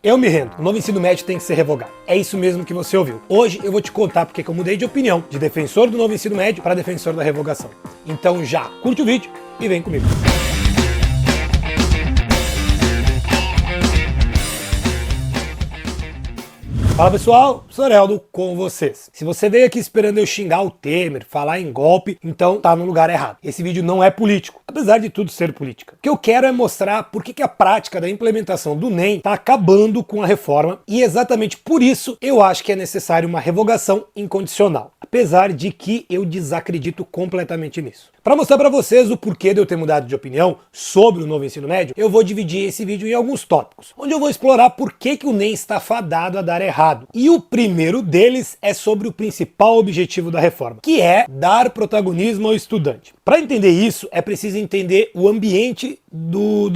Eu me rendo, o novo ensino médio tem que ser revogado. É isso mesmo que você ouviu. Hoje eu vou te contar porque que eu mudei de opinião, de defensor do novo ensino médio para defensor da revogação. Então já curte o vídeo e vem comigo. Fala pessoal, sou Heraldo com vocês. Se você veio aqui esperando eu xingar o Temer, falar em golpe, então tá no lugar errado. Esse vídeo não é político, apesar de tudo ser política. O que eu quero é mostrar por que a prática da implementação do NEM tá acabando com a reforma e exatamente por isso eu acho que é necessário uma revogação incondicional. Apesar de que eu desacredito completamente nisso. Para mostrar para vocês o porquê de eu ter mudado de opinião sobre o novo ensino médio, eu vou dividir esse vídeo em alguns tópicos, onde eu vou explorar por que o NEM está fadado a dar errado. E o primeiro deles é sobre o principal objetivo da reforma, que é dar protagonismo ao estudante. Para entender isso, é preciso entender o ambiente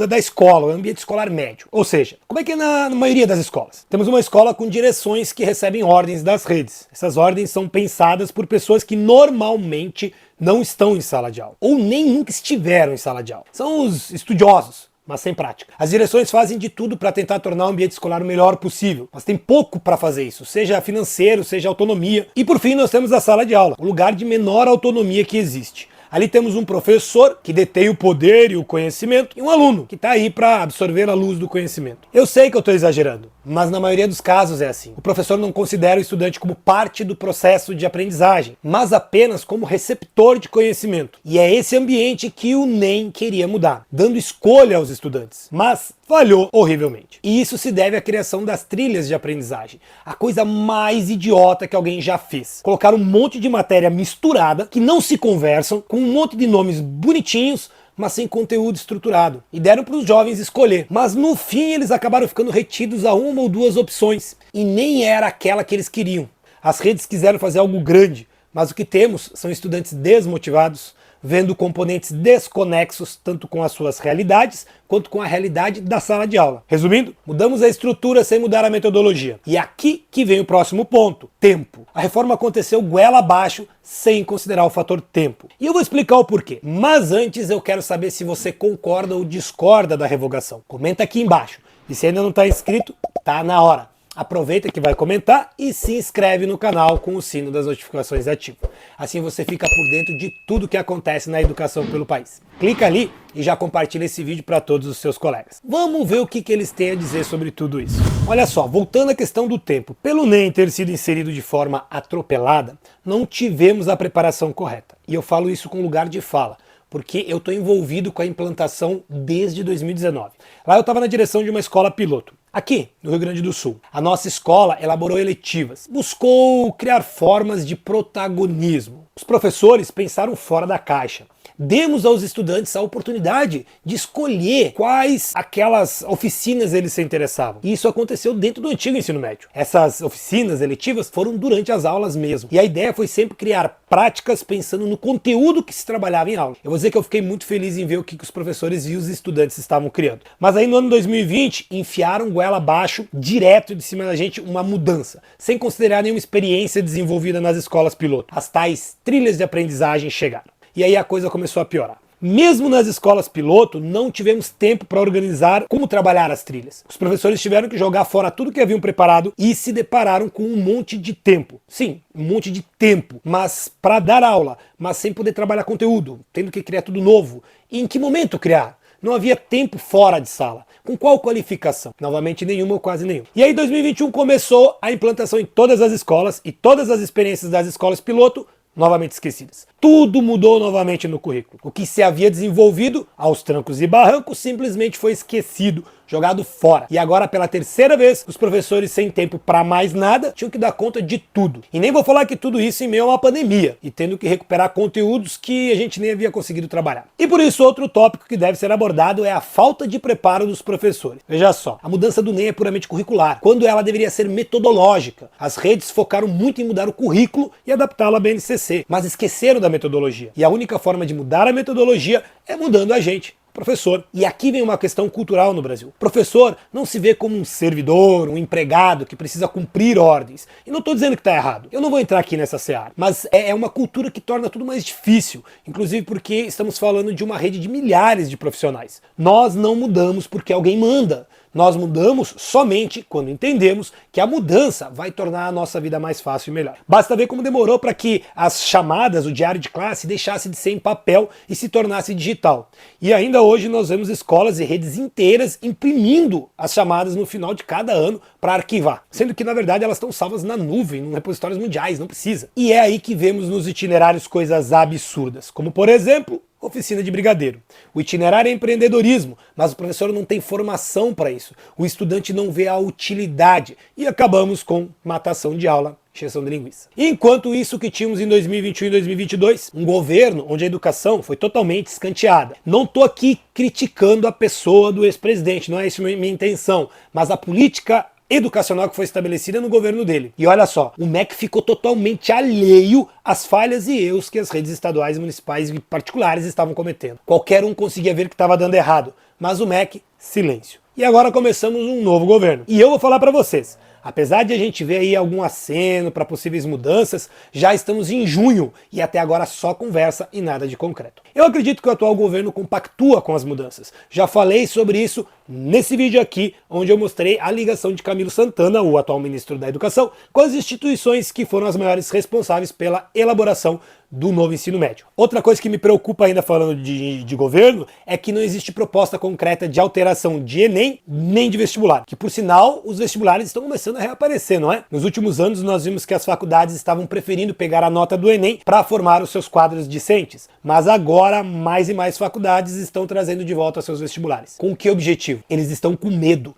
da escola, o ambiente escolar médio. Ou seja, como é que é na maioria das escolas? Temos uma escola com direções que recebem ordens das redes. Essas ordens são pensadas por pessoas que normalmente não estão em sala de aula, ou nem nunca estiveram em sala de aula. São os estudiosos, mas sem prática. As direções fazem de tudo para tentar tornar o ambiente escolar o melhor possível, mas tem pouco para fazer isso, seja financeiro, seja autonomia. E por fim nós temos a sala de aula, o lugar de menor autonomia que existe. Ali temos um professor que detém o poder e o conhecimento e um aluno que está aí para absorver a luz do conhecimento. Eu sei que eu estou exagerando, mas na maioria dos casos é assim. O professor não considera o estudante como parte do processo de aprendizagem, mas apenas como receptor de conhecimento. E é esse ambiente que o NEM queria mudar, dando escolha aos estudantes. Mas falhou horrivelmente. E isso se deve à criação das trilhas de aprendizagem. A coisa mais idiota que alguém já fez. Colocar um monte de matéria misturada, que não se conversam, com um monte de nomes bonitinhos, mas sem conteúdo estruturado. E deram para os jovens escolher. Mas no fim eles acabaram ficando retidos a uma ou duas opções. E nem era aquela que eles queriam. As redes quiseram fazer algo grande, mas o que temos são estudantes desmotivados, vendo componentes desconexos tanto com as suas realidades quanto com a realidade da sala de aula. Resumindo, mudamos a estrutura sem mudar a metodologia. E aqui que vem o próximo ponto, tempo. A reforma aconteceu goela abaixo sem considerar o fator tempo. E eu vou explicar o porquê. Mas antes eu quero saber se você concorda ou discorda da revogação. Comenta aqui embaixo. E se ainda não está inscrito, tá na hora. Aproveita que vai comentar e se inscreve no canal com o sino das notificações ativo. Assim você fica por dentro de tudo que acontece na educação pelo país. Clica ali e já compartilha esse vídeo para todos os seus colegas. Vamos ver o que eles têm a dizer sobre tudo isso. Olha só, voltando à questão do tempo. Pelo NEM ter sido inserido de forma atropelada, não tivemos a preparação correta. E eu falo isso com lugar de fala, porque eu estou envolvido com a implantação desde 2019. Lá eu estava na direção de uma escola piloto, aqui no Rio Grande do Sul. A nossa escola elaborou eletivas, buscou criar formas de protagonismo. Os professores pensaram fora da caixa. Demos aos estudantes a oportunidade de escolher quais aquelas oficinas eles se interessavam. E isso aconteceu dentro do antigo ensino médio. Essas oficinas eletivas foram durante as aulas mesmo. E a ideia foi sempre criar práticas pensando no conteúdo que se trabalhava em aula. Eu vou dizer que eu fiquei muito feliz em ver o que os professores e os estudantes estavam criando. Mas aí no ano 2020, enfiaram goela abaixo, direto de cima da gente, uma mudança, sem considerar nenhuma experiência desenvolvida nas escolas piloto. As tais trilhas de aprendizagem chegaram. E aí a coisa começou a piorar. Mesmo nas escolas piloto, não tivemos tempo para organizar como trabalhar as trilhas. Os professores tiveram que jogar fora tudo que haviam preparado e se depararam com um monte de tempo. Sim, um monte de tempo, mas para dar aula, mas sem poder trabalhar conteúdo, tendo que criar tudo novo. E em que momento criar? Não havia tempo fora de sala. Com qual qualificação? Novamente nenhuma ou quase nenhuma. E aí 2021 começou a implantação em todas as escolas e todas as experiências das escolas piloto novamente esquecidas. Tudo mudou novamente no currículo. O que se havia desenvolvido aos trancos e barrancos simplesmente foi esquecido, jogado fora. E agora pela terceira vez, os professores sem tempo para mais nada tinham que dar conta de tudo. E nem vou falar que tudo isso em meio a uma pandemia e tendo que recuperar conteúdos que a gente nem havia conseguido trabalhar. E por isso outro tópico que deve ser abordado é a falta de preparo dos professores. Veja só, a mudança do NEM é puramente curricular, quando ela deveria ser metodológica. As redes focaram muito em mudar o currículo e adaptá-lo à BNCC, mas esqueceram da metodologia. E a única forma de mudar a metodologia é mudando a gente. Professor. E aqui vem uma questão cultural no Brasil. Professor não se vê como um servidor, um empregado que precisa cumprir ordens. E não estou dizendo que está errado. Eu não vou entrar aqui nessa seara. Mas é uma cultura que torna tudo mais difícil. Inclusive porque estamos falando de uma rede de milhares de profissionais. Nós não mudamos porque alguém manda. Nós mudamos somente quando entendemos que a mudança vai tornar a nossa vida mais fácil e melhor. Basta ver como demorou para que as chamadas, o diário de classe, deixasse de ser em papel e se tornasse digital. E ainda hoje nós vemos escolas e redes inteiras imprimindo as chamadas no final de cada ano para arquivar, sendo que na verdade elas estão salvas na nuvem, em repositórios mundiais, não precisa. E é aí que vemos nos itinerários coisas absurdas, como por exemplo, oficina de brigadeiro. O itinerário é empreendedorismo, mas o professor não tem formação para isso. O estudante não vê a utilidade e acabamos com matação de aula, encheção de linguiça. Enquanto isso que tínhamos em 2021 e 2022, um governo onde a educação foi totalmente escanteada. Não estou aqui criticando a pessoa do ex-presidente, não é isso minha intenção, mas a política educacional que foi estabelecida no governo dele. E olha só, o MEC ficou totalmente alheio às falhas e erros que as redes estaduais, municipais e particulares estavam cometendo. Qualquer um conseguia ver que estava dando errado, mas o MEC, silêncio. E agora começamos um novo governo. E eu vou falar para vocês, apesar de a gente ver aí algum aceno para possíveis mudanças, já estamos em junho e até agora só conversa e nada de concreto. Eu acredito que o atual governo compactua com as mudanças. Já falei sobre isso nesse vídeo aqui, onde eu mostrei a ligação de Camilo Santana, o atual ministro da Educação, com as instituições que foram as maiores responsáveis pela elaboração do novo ensino médio. Outra coisa que me preocupa ainda falando de governo é que não existe proposta concreta de alteração de Enem nem de vestibular, que por sinal os vestibulares estão começando a reaparecer, não é? Nos últimos anos nós vimos que as faculdades estavam preferindo pegar a nota do Enem para formar os seus quadros discentes, mas agora mais e mais faculdades estão trazendo de volta seus vestibulares. Com que objetivo? Eles estão com medo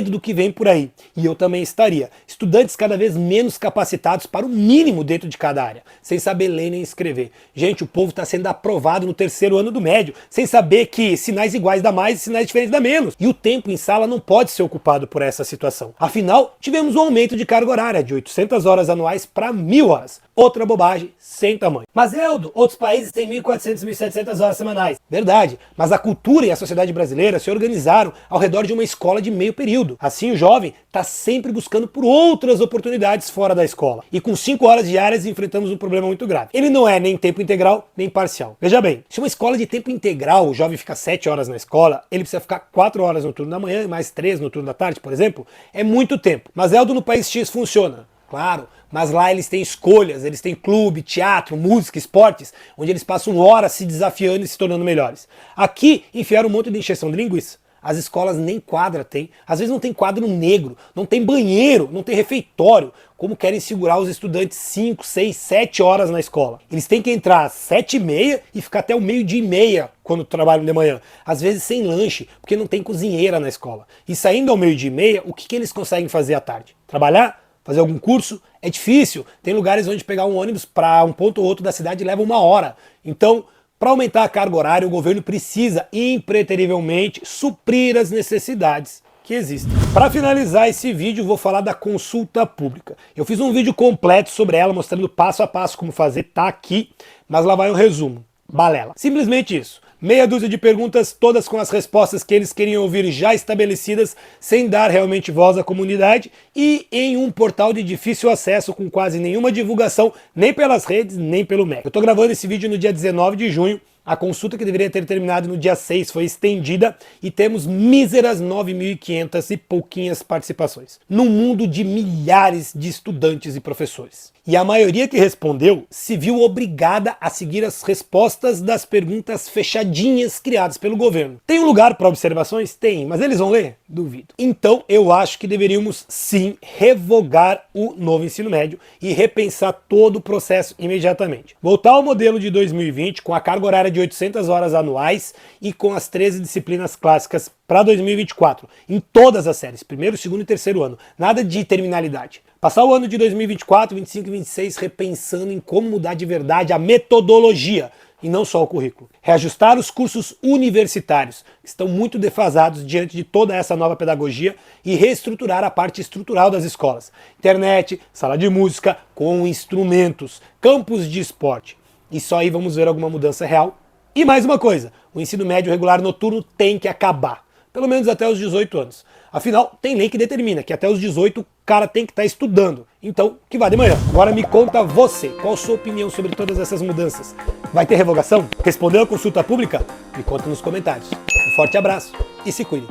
do que vem por aí, e eu também estaria. Estudantes cada vez menos capacitados para o mínimo dentro de cada área, sem saber ler nem escrever. Gente, o povo está sendo aprovado no terceiro ano do médio, sem saber que sinais iguais dá mais e sinais diferentes dá menos. E o tempo em sala não pode ser ocupado por essa situação. Afinal, tivemos um aumento de carga horária de 800 horas anuais para 1.000 horas. Outra bobagem sem tamanho. Mas Eldo, outros países têm 1.400, 1.700 horas semanais. Verdade, mas a cultura e a sociedade brasileira se organizaram ao redor de uma escola de meio período. Assim o jovem está sempre buscando por outras oportunidades fora da escola. E com 5 horas diárias enfrentamos um problema muito grave. Ele não é nem tempo integral, nem parcial. Veja bem, se uma escola de tempo integral, o jovem fica 7 horas na escola, ele precisa ficar 4 horas no turno da manhã e mais 3 no turno da tarde, por exemplo, é muito tempo. Mas Eldo, no país X funciona. Claro, mas lá eles têm escolhas, eles têm clube, teatro, música, esportes, onde eles passam horas se desafiando e se tornando melhores. Aqui, enfiaram um monte de encheção de linguiça. As escolas nem quadra tem, às vezes não tem quadro negro, não tem banheiro, não tem refeitório. Como querem segurar os estudantes 5, 6, 7 horas na escola? Eles têm que entrar às 7h30 e ficar até o 12h30 quando trabalham de manhã. Às vezes sem lanche, porque não tem cozinheira na escola. E saindo ao 12h30, o que eles conseguem fazer à tarde? Trabalhar? Fazer algum curso? É difícil. Tem lugares onde pegar um ônibus para um ponto ou outro da cidade leva 1 hora. Então, para aumentar a carga horária, o governo precisa impreterivelmente suprir as necessidades que existem. Para finalizar esse vídeo, vou falar da consulta pública. Eu fiz um vídeo completo sobre ela, mostrando passo a passo como fazer, tá aqui, mas lá vai o resumo. Balela. Simplesmente isso. Meia dúzia de perguntas, todas com as respostas que eles queriam ouvir já estabelecidas, sem dar realmente voz à comunidade, e em um portal de difícil acesso, com quase nenhuma divulgação, nem pelas redes, nem pelo MEC. Eu tô gravando esse vídeo no dia 19 de junho, a consulta que deveria ter terminado no dia 6 foi estendida e temos míseras 9.500 e pouquinhas participações. Num mundo de milhares de estudantes e professores. E a maioria que respondeu se viu obrigada a seguir as respostas das perguntas fechadinhas criadas pelo governo. Tem um lugar para observações? Tem, mas eles vão ler? Duvido. Então eu acho que deveríamos sim revogar o novo ensino médio e repensar todo o processo imediatamente. Voltar ao modelo de 2020 com a carga horária de 800 horas anuais e com as 13 disciplinas clássicas para 2024, em todas as séries, primeiro, segundo e terceiro ano. Nada de terminalidade. Passar o ano de 2024, 25 e 26 repensando em como mudar de verdade a metodologia e não só o currículo. Reajustar os cursos universitários, que estão muito defasados diante de toda essa nova pedagogia, e reestruturar a parte estrutural das escolas. Internet, sala de música, com instrumentos, campos de esporte. E só aí vamos ver alguma mudança real. E mais uma coisa, o ensino médio regular noturno tem que acabar. Pelo menos até os 18 anos. Afinal, tem lei que determina que até os 18 o cara tem que estar estudando. Então, que vá de manhã. Agora me conta você, qual a sua opinião sobre todas essas mudanças? Vai ter revogação? Respondeu a consulta pública? Me conta nos comentários. Um forte abraço e se cuide.